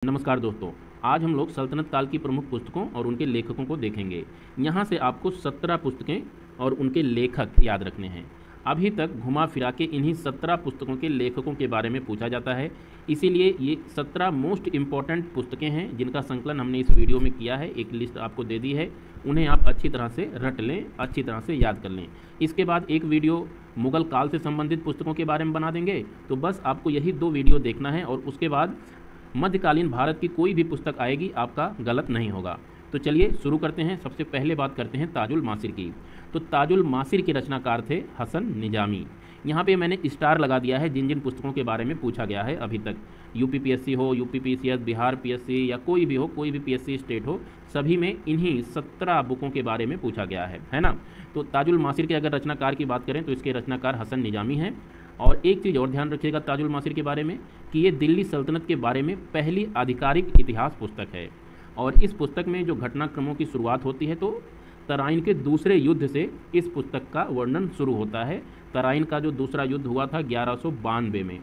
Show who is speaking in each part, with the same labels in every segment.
Speaker 1: नमस्कार दोस्तों, आज हम लोग सल्तनत काल की प्रमुख पुस्तकों और उनके लेखकों को देखेंगे। यहाँ से आपको 17 पुस्तकें और उनके लेखक याद रखने हैं। अभी तक घुमा फिरा के इन्हीं 17 पुस्तकों के लेखकों के बारे में पूछा जाता है, इसीलिए ये 17 मोस्ट इम्पॉर्टेंट पुस्तकें हैं जिनका संकलन हमने इस वीडियो में किया है। एक लिस्ट आपको दे दी है, उन्हें आप अच्छी तरह से रट लें, अच्छी तरह से याद कर लें। इसके बाद एक वीडियो मुगल काल से संबंधित पुस्तकों के बारे में बना देंगे, तो बस आपको यही 2 वीडियो देखना है और उसके बाद मध्यकालीन भारत की कोई भी पुस्तक आएगी, आपका गलत नहीं होगा। तो चलिए शुरू करते हैं। सबसे पहले बात करते हैं ताजुल मासिर की। तो ताजुल मासिर के रचनाकार थे हसन निजामी। यहाँ पे मैंने स्टार लगा दिया है जिन जिन पुस्तकों के बारे में पूछा गया है अभी तक। यूपीपीएससी हो, यूपीपीसीएस, बिहार पीएससी या कोई भी हो, कोई भी पीएससी स्टेट हो, सभी में इन्हीं 17 बुकों के बारे में पूछा गया है ना। तो ताजुल मासिर के अगर रचनाकार की बात करें तो इसके रचनाकार हसन निजामी हैं। और एक चीज़ और ध्यान रखिएगा ताजुल मासिर के बारे में कि ये दिल्ली सल्तनत के बारे में पहली आधिकारिक इतिहास पुस्तक है। और इस पुस्तक में जो घटनाक्रमों की शुरुआत होती है तो तराइन के दूसरे युद्ध से इस पुस्तक का वर्णन शुरू होता है। तराइन का जो दूसरा युद्ध हुआ था 1192 में,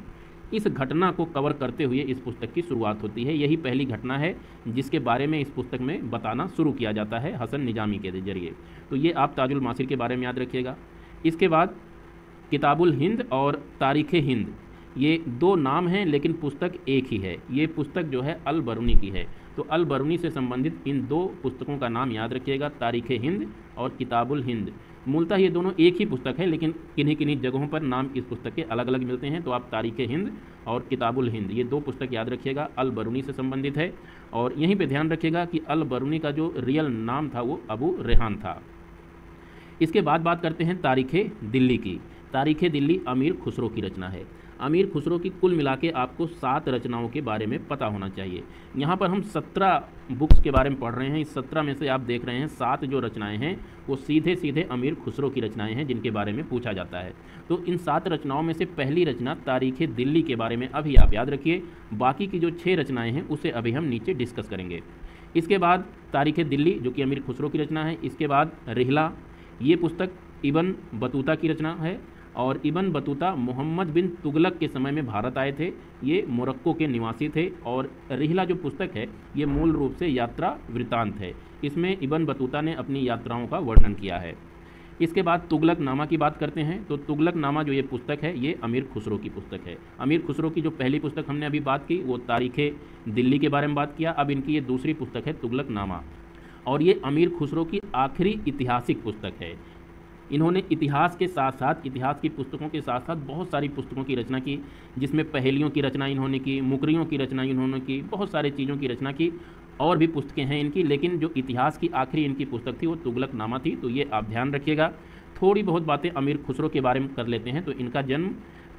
Speaker 1: इस घटना को कवर करते हुए इस पुस्तक की शुरुआत होती है। यही पहली घटना है जिसके बारे में इस पुस्तक में बताना शुरू किया जाता है हसन निजामी के जरिए। तो ये आप ताजुल मासिर के बारे में याद रखिएगा। इसके बाद किताबुल हिंद और तारीख़ हिंद, ये 2 नाम हैं लेकिन पुस्तक एक ही है। ये पुस्तक जो है अल बरूनी की है। तो अल बरूनी से संबंधित इन 2 पुस्तकों का नाम याद रखिएगा, तारीख़ हिंद और किताबुल हिंद। मूलतः ये दोनों एक ही पुस्तक है, लेकिन किन्हीं किन्हीं जगहों पर नाम इस पुस्तक के अलग अलग मिलते हैं। तो आप तारीख़ हिंद और किताबुल हिंद, ये 2 पुस्तक याद रखिएगा, अल बरूनी से संबंधित है। और यहीं पर ध्यान रखिएगा कि अल बरूनी का जो रियल नाम था वो अबू रेहान था। इसके बाद बात करते हैं तारीख़ दिल्ली की। तारीख़ दिल्ली अमीर खुसरो की रचना है। अमीर खुसरो की कुल मिला के आपको 7 रचनाओं के बारे में पता होना चाहिए। यहाँ पर हम 17 बुक्स के बारे में पढ़ रहे हैं। इस 17 में से आप देख रहे हैं 7 जो रचनाएं हैं वो सीधे सीधे अमीर खुसरो की रचनाएं हैं जिनके बारे में पूछा जाता है। तो इन 7 रचनाओं में से पहली रचना तारीख़ दिल्ली के बारे में अभी आप याद रखिए। बाकी की जो 6 रचनाएँ हैं उसे अभी हम नीचे डिस्कस करेंगे। इसके बाद तारीख़ दिल्ली जो कि अमीर खुसरो की रचना है। इसके बाद रिहला, ये पुस्तक इब्न बतूता की रचना है। और इब्न बतूता मोहम्मद बिन तुगलक के समय में भारत आए थे। ये मोरक्को के निवासी थे। और रिहला जो पुस्तक है ये मूल रूप से यात्रा वृत्तांत है। इसमें इब्न बतूता ने अपनी यात्राओं का वर्णन किया है। इसके बाद तुगलक नामा की बात करते हैं। तो तुगलक नामा जो ये पुस्तक है ये अमीर खुसरो की पुस्तक है। अमीर खुसरो की जो पहली पुस्तक हमने अभी बात की वो तारीख़ दिल्ली के बारे में बात किया। अब इनकी ये दूसरी पुस्तक है तुगलक नामा, और ये अमीर खुसरो की आखिरी ऐतिहासिक पुस्तक है। इन्होंने इतिहास के साथ साथ, इतिहास की पुस्तकों के साथ साथ बहुत सारी पुस्तकों की रचना की, जिसमें पहेलियों की रचना इन्होंने की, मुकरियों की रचना इन्होंने की, बहुत सारी चीज़ों की रचना की। और भी पुस्तकें हैं इनकी, लेकिन जो इतिहास की आखिरी इनकी पुस्तक थी वो तुगलक नामा थी। तो ये आप ध्यान रखिएगा। थोड़ी बहुत बातें अमीर खुसरो के बारे में कर लेते हैं। तो इनका जन्म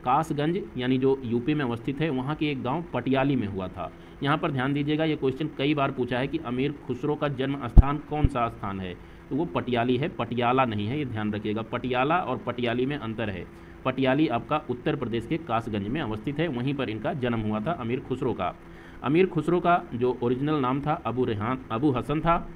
Speaker 1: कासगंज यानी जो यूपी में अवस्थित है वहाँ के एक गाँव पटियाली में हुआ था। यहाँ पर ध्यान दीजिएगा, ये क्वेश्चन कई बार पूछा है कि अमीर खुसरो का जन्म स्थान कौन सा स्थान है, तो वो पटियाली है, पटियाला नहीं है, ये ध्यान रखिएगा। पटियाला और पटियाली में अंतर है। पटियाली आपका उत्तर प्रदेश के कासगंज में अवस्थित है, वहीं पर इनका जन्म हुआ था अमीर खुसरो का। अमीर खुसरो का जो ओरिजिनल नाम था अबू हसन था।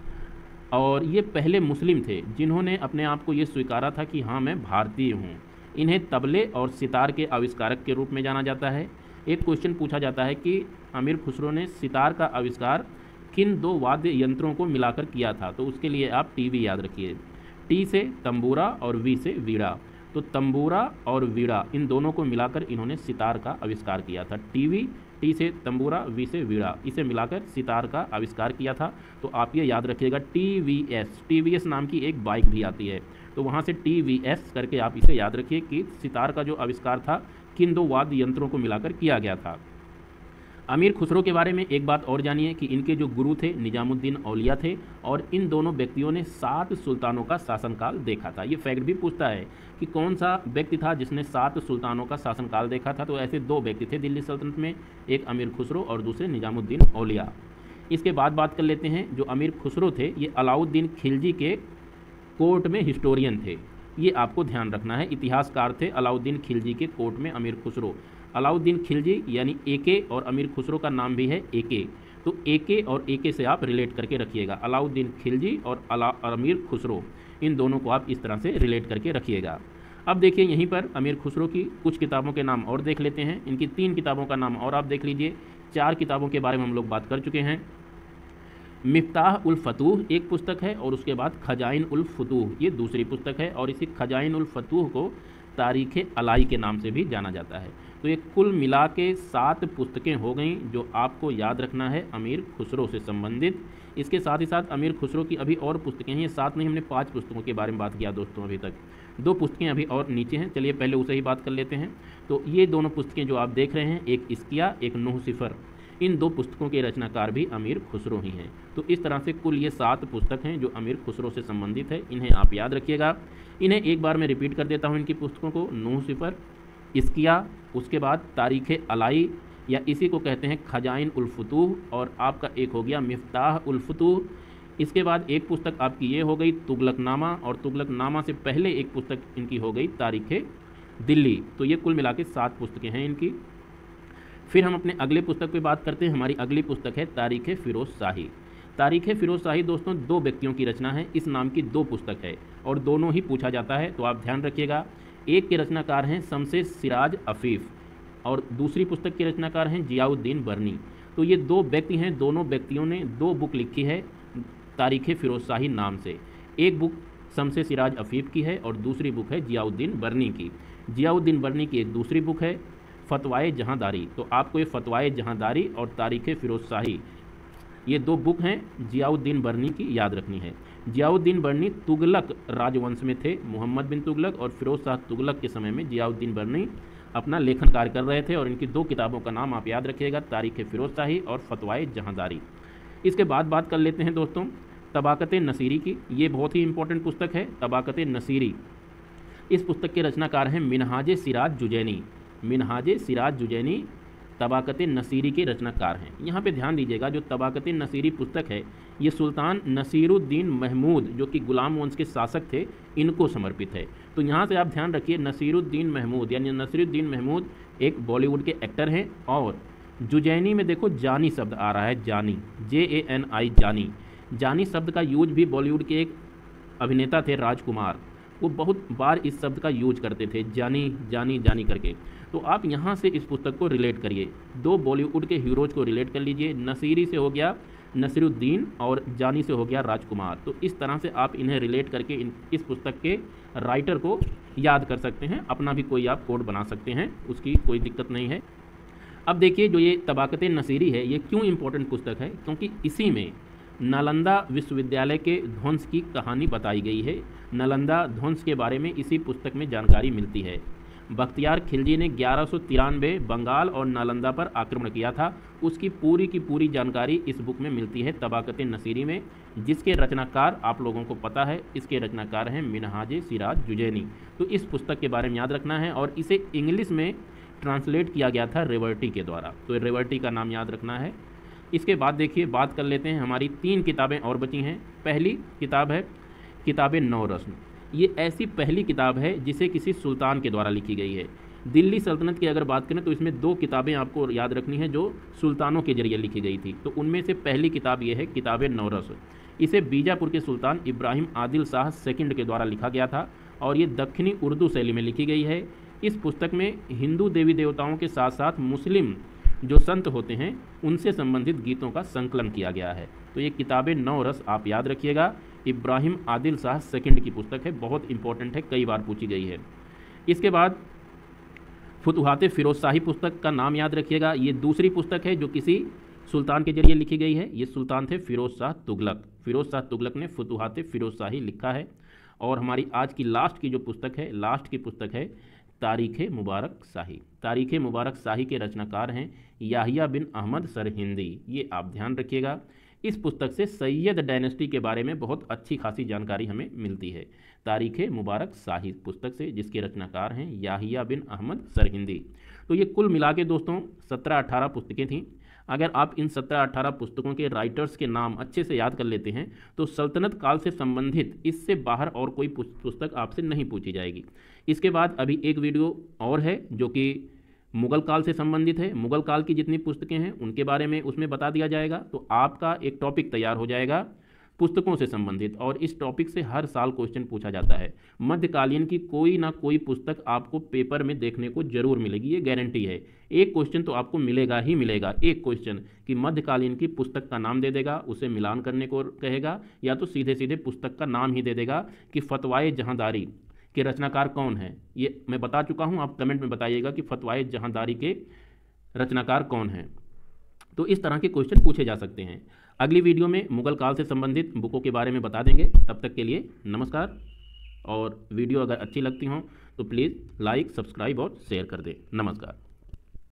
Speaker 1: और ये पहले मुस्लिम थे जिन्होंने अपने आप को ये स्वीकारा था कि हाँ मैं भारतीय हूँ। इन्हें तबले और सितार के आविष्कारक के रूप में जाना जाता है। एक क्वेश्चन पूछा जाता है कि अमीर खुसरो ने सितार का आविष्कार किन 2 वाद्य यंत्रों को मिलाकर किया था, तो उसके लिए आप टी याद रखिए। टी से तंबूरा और वी से वीणा। तो तंबूरा और वीणा इन दोनों को मिलाकर इन्होंने सितार का आविष्कार किया था। टी से तंबूरा, वी से वीणा, इसे मिलाकर सितार का आविष्कार किया था। तो आप ये याद रखिएगा टीवीएस नाम की एक बाइक भी आती है, तो वहाँ से टीवीएस करके आप इसे याद रखिए कि सितार का जो आविष्कार था किन 2 वाद्य यंत्रों को मिलाकर किया गया था। अमीर खुसरो के बारे में एक बात और जानिए कि इनके जो गुरु थे निजामुद्दीन औलिया थे, और इन दोनों व्यक्तियों ने 7 सुल्तानों का शासनकाल देखा था। ये फैक्ट भी पूछता है कि कौन सा व्यक्ति था जिसने 7 सुल्तानों का शासनकाल देखा था। तो ऐसे 2 व्यक्ति थे दिल्ली सल्तनत में, एक अमीर खुसरो और दूसरे निजामुद्दीन औलिया। इसके बाद बात कर लेते हैं, जो अमीर खुसरो थे ये अलाउद्दीन खिलजी के कोर्ट में हिस्टोरियन थे। ये आपको ध्यान रखना है, इतिहासकार थे अलाउद्दीन खिलजी के कोर्ट में अमीर खुसरो। अलाउद्दीन खिलजी यानी एके, और अमीर खुसरो का नाम भी है एके। तो एके और एके से आप रिलेट करके रखिएगा। अलाउद्दीन खिलजी और अमीर खुसरो, इन दोनों को आप इस तरह से रिलेट करके रखिएगा। अब देखिए यहीं पर अमीर खुसरो की कुछ किताबों के नाम और देख लेते हैं। इनकी 3 किताबों का नाम और आप देख लीजिए। 4 किताबों के बारे में हम लोग बात कर चुके हैं। मिफ्ताह उल फतूह एक पुस्तक है और उसके बाद खजाइन उल फतूह ये दूसरी पुस्तक है, और इसी खजाइन उल फतूह को तारीख़ अलाई के नाम से भी जाना जाता है। तो ये कुल मिला के 7 पुस्तकें हो गई जो आपको याद रखना है अमीर खुसरो से संबंधित। इसके साथ ही साथ अमीर खुसरो की अभी और पुस्तकें हैं, ये 7 नहीं, हमने 5 पुस्तकों के बारे में बात किया दोस्तों। अभी तक 2 पुस्तकें अभी और नीचे हैं, चलिए पहले उसे ही बात कर लेते हैं। तो ये दोनों पुस्तकें जो आप देख रहे हैं, एक इस्किया एक नूह सिफर, इन 2 पुस्तकों के रचनाकार भी अमीर खुसरो ही हैं। तो इस तरह से कुल ये 7 पुस्तक हैं जो अमीर खुसरो से संबंधित है, इन्हें आप याद रखिएगा। इन्हें एक बार मैं रिपीट कर देता हूँ इनकी पुस्तकों को। नूह सिफर, इस्किया, उसके बाद तारीख़ अलाई या इसी को कहते हैं खजाइन उल फतूह, और आपका एक हो गया मिफ्ताह उल फतूह। इसके बाद एक पुस्तक आपकी ये हो गई तुगलकनामा, और तुगलकनामा से पहले एक पुस्तक इनकी हो गई तारीख़ दिल्ली। तो ये कुल मिला के 7 पुस्तकें हैं इनकी। फिर हम अपने अगले पुस्तक पे बात करते हैं। हमारी अगली पुस्तक है तारीख़ फ़िरोज़ शाही। तारीख़ फ़िरोज़ शाही दोस्तों 2 व्यक्तियों की रचना है, इस नाम की 2 पुस्तक है और दोनों ही पूछा जाता है, तो आप ध्यान रखिएगा। एक के रचनाकार हैं शमसे सिराज अफ़ीफ़ और दूसरी पुस्तक के रचनाकार हैं जियाउद्दीन बरनी। तो ये 2 व्यक्ति हैं, दोनों व्यक्तियों ने 2 बुक लिखी है तारीख़ फ़िरोज़ शाही नाम से। एक बुक शमसे सिराज अफ़ीफ़ की है और दूसरी बुक है जियाउद्दीन बरनी की। जियाउद्दीन बरनी की एक दूसरी बुक है फ़तवाए जहाँदारी। तो आपको ये फ़तवाए जहाँदारी और तारीख़ फ़िरोज़ शाही ये 2 बुक हैं जियाउद्दीन बरनी की, याद रखनी है। जियाउद्दीन बरनी तुगलक राजवंश में थे, मोहम्मद बिन तुगलक और फ़िरोज़ शाह तुगलक के समय में जियाउद्दीन बरनी अपना लेखन कार्य कर रहे थे, और इनकी 2 किताबों का नाम आप याद रखिएगा, तारीख़ फ़िरोज़ शाही और फ़तवाए जहाँदारी। इसके बाद बात कर लेते हैं दोस्तों तबाक़त नसीरी की। ये बहुत ही इंपॉर्टेंट पुस्तक है तबाक़त नसीरी। इस पुस्तक के रचनाकार हैं मिनहाज सिराज जुजैनी। मिनहाज सिराज जुजैनी तबाक़त नसीरी के रचनाकार हैं। यहाँ पे ध्यान दीजिएगा, जो तबाक़त नसीरी पुस्तक है ये सुल्तान नसीरुद्दीन महमूद जो कि गुलाम वंश के शासक थे, इनको समर्पित है। तो यहाँ से आप ध्यान रखिए, नसीरुद्दीन महमूद यानी नसीरुद्दीन महमूद एक बॉलीवुड के एक्टर हैं, और जुजैनी में देखो जानी शब्द आ रहा है, जानी JANI जानी। जानी शब्द का यूज भी बॉलीवुड के एक अभिनेता थे राजकुमार, वो बहुत बार इस शब्द का यूज करते थे, जानी जानी जानी करके। तो आप यहाँ से इस पुस्तक को रिलेट करिए, 2 बॉलीवुड के हीरोज़ को रिलेट कर लीजिए। नसीरी से हो गया नसीरुद्दीन और जानी से हो गया राजकुमार। तो इस तरह से आप इन्हें रिलेट करके इस पुस्तक के राइटर को याद कर सकते हैं, अपना भी कोई आप कोड बना सकते हैं, उसकी कोई दिक्कत नहीं है। अब देखिए, जो ये तबाक़त नसीरी है ये क्यों इम्पोर्टेंट पुस्तक है, क्योंकि इसी में नालंदा विश्वविद्यालय के ध्वंस की कहानी बताई गई है। नालंदा ध्वंस के बारे में इसी पुस्तक में जानकारी मिलती है। बख्तियार खिलजी ने 1193 बंगाल और नालंदा पर आक्रमण किया था, उसकी पूरी की पूरी जानकारी इस बुक में मिलती है तबाक़त नसीरी में, जिसके रचनाकार आप लोगों को पता है, इसके रचनाकार हैं मिनहाज सिराज जुजैनी। तो इस पुस्तक के बारे में याद रखना है, और इसे इंग्लिश में ट्रांसलेट किया गया था रेवर्टी के द्वारा, तो रेवर्टी का नाम याद रखना है। इसके बाद देखिए, बात कर लेते हैं, हमारी 3 किताबें और बची हैं। पहली किताब है किताब नौ रस्म। ये ऐसी पहली किताब है जिसे किसी सुल्तान के द्वारा लिखी गई है। दिल्ली सल्तनत की अगर बात करें तो इसमें 2 किताबें आपको याद रखनी है जो सुल्तानों के जरिए लिखी गई थी। तो उनमें से पहली किताब ये है किताब नौ रस्म। इसे बीजापुर के सुल्तान इब्राहिम आदिल शाह सेकंड के द्वारा लिखा गया था, और ये दक्षिणी उर्दू शैली में लिखी गई है। इस पुस्तक में हिंदू देवी देवताओं के साथ साथ मुस्लिम जो संत होते हैं उनसे संबंधित गीतों का संकलन किया गया है। तो ये किताब नौ रस आप याद रखिएगा, इब्राहिम आदिल शाह सेकंड की पुस्तक है, बहुत इंपॉर्टेंट है, कई बार पूछी गई है। इसके बाद फुतुहात फ़िरोज़ शाही पुस्तक का नाम याद रखिएगा, ये दूसरी पुस्तक है जो किसी सुल्तान के जरिए लिखी गई है। ये सुल्तान थे फ़िरोज़ शाह तुगलक। फ़िरोज़ शाह तुगलक ने फुतुहात फ़िरोज़ शाही लिखा है। और हमारी आज की लास्ट की जो पुस्तक है, लास्ट की पुस्तक है तारीख़ मुबारक शाही। तारीख़ मुबारक शाही के रचनाकार हैं याहिया बिन अहमद सरहिंदी। ये आप ध्यान रखिएगा। इस पुस्तक से सैयद डायनेस्टी के बारे में बहुत अच्छी खासी जानकारी हमें मिलती है। तारीख़ मुबारक शाही पुस्तक से, जिसके रचनाकार हैं याहिया बिन अहमद सरहिंदी। तो ये कुल मिला के दोस्तों 17-18 पुस्तकें थीं। अगर आप इन 17-18 पुस्तकों के राइटर्स के नाम अच्छे से याद कर लेते हैं तो सल्तनत काल से संबंधित इससे बाहर और कोई पुस्तक आपसे नहीं पूछी जाएगी। इसके बाद अभी एक वीडियो और है जो कि मुग़ल काल से संबंधित है। मुग़ल काल की जितनी पुस्तकें हैं उनके बारे में उसमें बता दिया जाएगा। तो आपका एक टॉपिक तैयार हो जाएगा पुस्तकों से संबंधित, और इस टॉपिक से हर साल क्वेश्चन पूछा जाता है। मध्यकालीन की कोई ना कोई पुस्तक आपको पेपर में देखने को जरूर मिलेगी, ये गारंटी है। एक क्वेश्चन तो आपको मिलेगा ही मिलेगा, एक क्वेश्चन कि मध्यकालीन की पुस्तक का नाम दे देगा, उसे मिलान करने को कहेगा, या तो सीधे सीधे पुस्तक का नाम ही दे देगा कि फतवाए जहांदारी के रचनाकार कौन है। ये मैं बता चुका हूँ, आप कमेंट में बताइएगा कि फतवाए जहांदारी के रचनाकार कौन है। तो इस तरह के क्वेश्चन पूछे जा सकते हैं। अगली वीडियो में मुगल काल से संबंधित बुकों के बारे में बता देंगे। तब तक के लिए नमस्कार, और वीडियो अगर अच्छी लगती हो तो प्लीज़ लाइक, सब्सक्राइब और शेयर कर दें। नमस्कार।